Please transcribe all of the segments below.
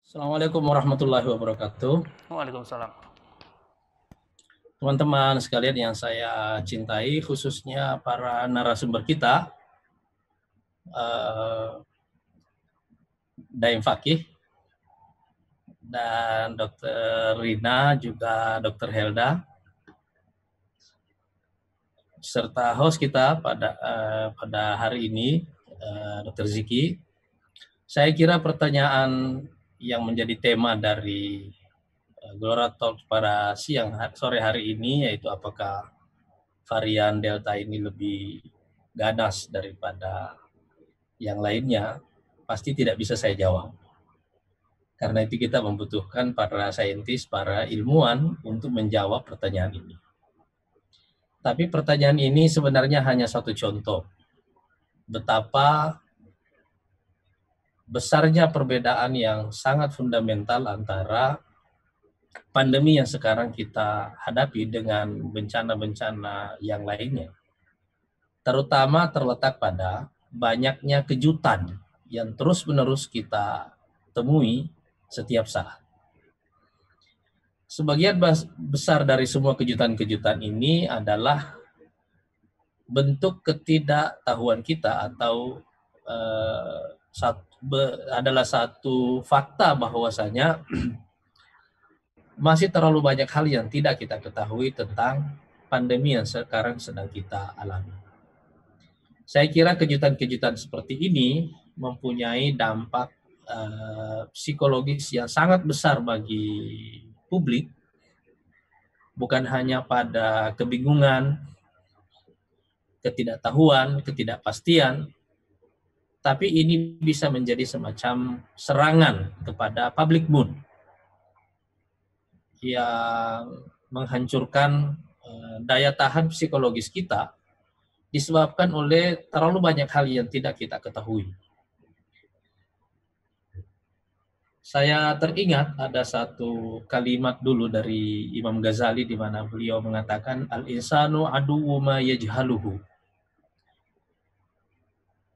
Assalamualaikum warahmatullahi wabarakatuh. Waalaikumsalam. Teman-teman sekalian yang saya cintai, khususnya para narasumber kita, Daim Fakih dan Dr. Rina, juga Dr. Helda, serta host kita pada hari ini, Dr. Ziki. Saya kira pertanyaan yang menjadi tema dari Gelora Talk pada sore hari ini, yaitu apakah varian Delta ini lebih ganas daripada yang lainnya, pasti tidak bisa saya jawab. Karena itu kita membutuhkan para saintis, para ilmuwan untuk menjawab pertanyaan ini. Tapi pertanyaan ini sebenarnya hanya satu contoh betapa besarnya perbedaan yang sangat fundamental antara pandemi yang sekarang kita hadapi dengan bencana-bencana yang lainnya. Terutama terletak pada banyaknya kejutan yang terus-menerus kita temui setiap saat. Sebagian besar dari semua kejutan-kejutan ini adalah bentuk ketidaktahuan kita atau adalah satu fakta bahwasanya masih terlalu banyak hal yang tidak kita ketahui tentang pandemi yang sekarang sedang kita alami. Saya kira kejutan-kejutan seperti ini mempunyai dampak psikologis yang sangat besar bagi publik, bukan hanya pada kebingungan, ketidaktahuan, ketidakpastian, tapi ini bisa menjadi semacam serangan kepada public mood yang menghancurkan daya tahan psikologis kita disebabkan oleh terlalu banyak hal yang tidak kita ketahui. Saya teringat ada satu kalimat dulu dari Imam Ghazali di mana beliau mengatakan al-insanu aduwwu ma yajhaluhu.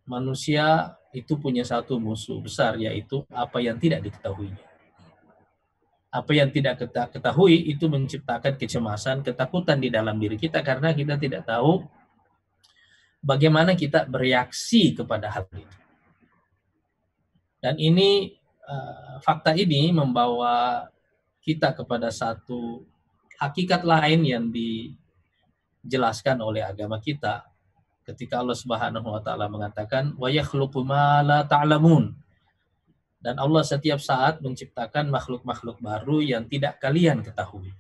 Manusia itu punya satu musuh besar, yaitu apa yang tidak diketahuinya. Apa yang tidak kita ketahui itu menciptakan kecemasan, ketakutan di dalam diri kita karena kita tidak tahu bagaimana kita bereaksi kepada hal itu. Dan ini fakta ini membawa kita kepada satu hakikat lain yang dijelaskan oleh agama kita ketika Allah Subhanahu wa taala mengatakan wa yakhluqu ma la ta'lamun. Dan Allah setiap saat menciptakan makhluk-makhluk baru yang tidak kalian ketahui.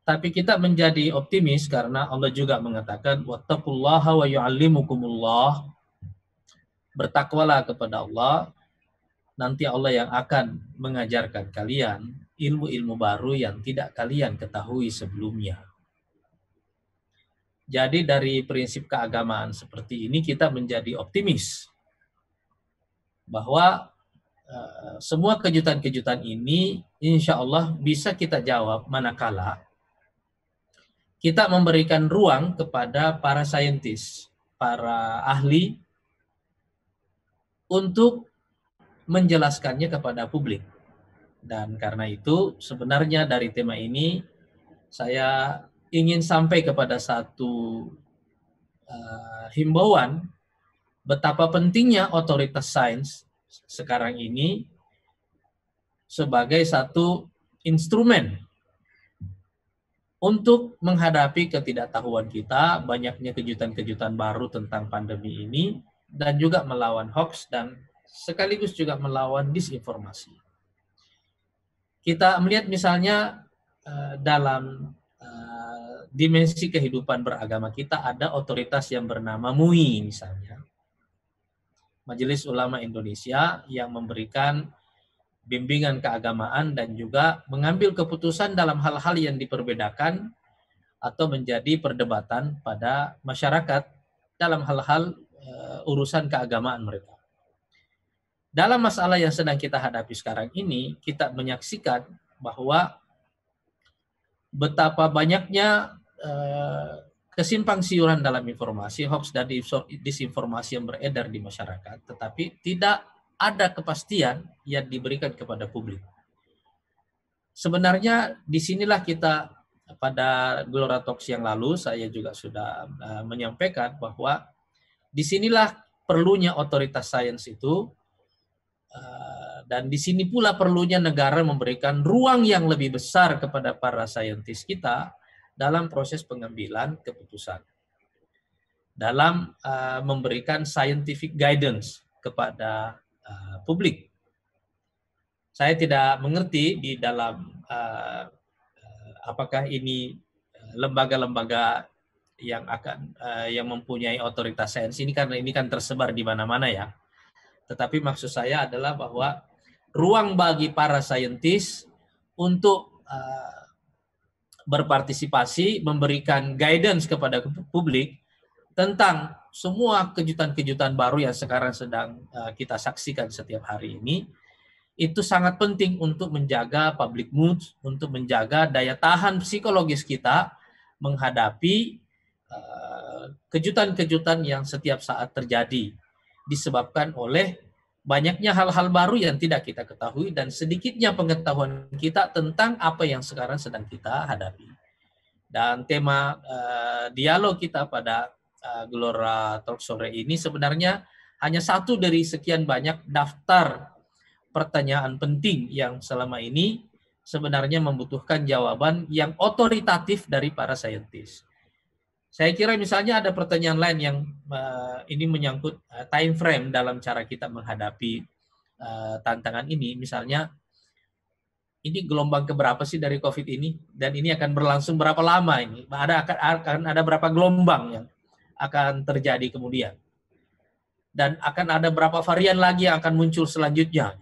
Tapi kita menjadi optimis karena Allah juga mengatakan wattaqullaha wa yu'allimukumullah. Bertakwalah kepada Allah, nanti Allah yang akan mengajarkan kalian ilmu-ilmu baru yang tidak kalian ketahui sebelumnya. Jadi dari prinsip keagamaan seperti ini kita menjadi optimis bahwa semua kejutan-kejutan ini insya Allah bisa kita jawab manakala kita memberikan ruang kepada para saintis, para ahli untuk menjelaskannya kepada publik. Dan karena itu sebenarnya dari tema ini saya ingin sampai kepada satu himbauan betapa pentingnya otoritas sains sekarang ini sebagai satu instrumen untuk menghadapi ketidaktahuan kita, banyaknya kejutan-kejutan baru tentang pandemi ini, dan juga melawan hoax dan sekaligus juga melawan disinformasi. Kita melihat misalnya dalam dimensi kehidupan beragama kita ada otoritas yang bernama MUI misalnya. Majelis Ulama Indonesia yang memberikan bimbingan keagamaan dan juga mengambil keputusan dalam hal-hal yang diperbedakan atau menjadi perdebatan pada masyarakat dalam hal-hal urusan keagamaan mereka. Dalam masalah yang sedang kita hadapi sekarang ini, kita menyaksikan bahwa betapa banyaknya kesimpang siuran dalam informasi, hoax dan disinformasi yang beredar di masyarakat, tetapi tidak ada kepastian yang diberikan kepada publik. Sebenarnya disinilah kita pada Gelora Talks yang lalu saya juga sudah menyampaikan bahwa disinilah perlunya otoritas sains itu, dan di sini pula perlunya negara memberikan ruang yang lebih besar kepada para saintis kita dalam proses pengambilan keputusan, dalam memberikan scientific guidance kepada publik. Saya tidak mengerti di dalam apakah ini lembaga-lembaga yang akan yang mempunyai otoritas sains ini, karena ini kan tersebar di mana-mana ya. Tetapi maksud saya adalah bahwa ruang bagi para saintis untuk berpartisipasi, memberikan guidance kepada publik tentang semua kejutan-kejutan baru yang sekarang sedang kita saksikan setiap hari ini, itu sangat penting untuk menjaga public mood, untuk menjaga daya tahan psikologis kita menghadapi kejutan-kejutan yang setiap saat terjadi, disebabkan oleh banyaknya hal-hal baru yang tidak kita ketahui dan sedikitnya pengetahuan kita tentang apa yang sekarang sedang kita hadapi. Dan tema dialog kita pada Gelora Talk sore ini sebenarnya hanya satu dari sekian banyak daftar pertanyaan penting yang selama ini sebenarnya membutuhkan jawaban yang otoritatif dari para saintis. Saya kira misalnya ada pertanyaan lain yang ini menyangkut time frame dalam cara kita menghadapi tantangan ini. Misalnya, ini gelombang keberapa sih dari COVID ini? Dan ini akan berlangsung berapa lama ini? Akan ada berapa gelombang yang akan terjadi kemudian? Dan akan ada berapa varian lagi yang akan muncul selanjutnya?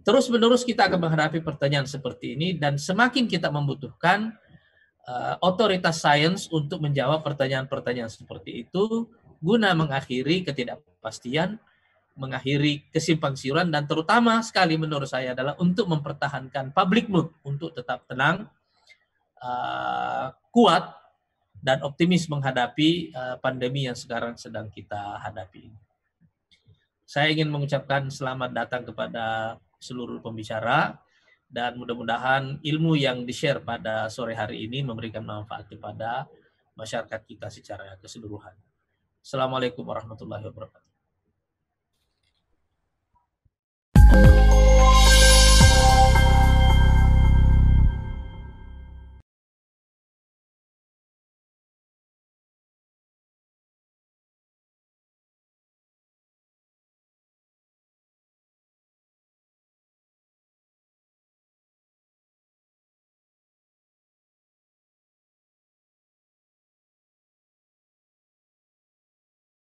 Terus-menerus kita akan menghadapi pertanyaan seperti ini, dan semakin kita membutuhkan otoritas sains untuk menjawab pertanyaan-pertanyaan seperti itu, guna mengakhiri ketidakpastian, mengakhiri kesimpangsiuran, dan terutama sekali menurut saya adalah untuk mempertahankan public mood, untuk tetap tenang, kuat, dan optimis menghadapi pandemi yang sekarang sedang kita hadapi. Saya ingin mengucapkan selamat datang kepada seluruh pembicara, dan mudah-mudahan ilmu yang di-share pada sore hari ini memberikan manfaat kepada masyarakat kita secara keseluruhan. Assalamualaikum warahmatullahi wabarakatuh.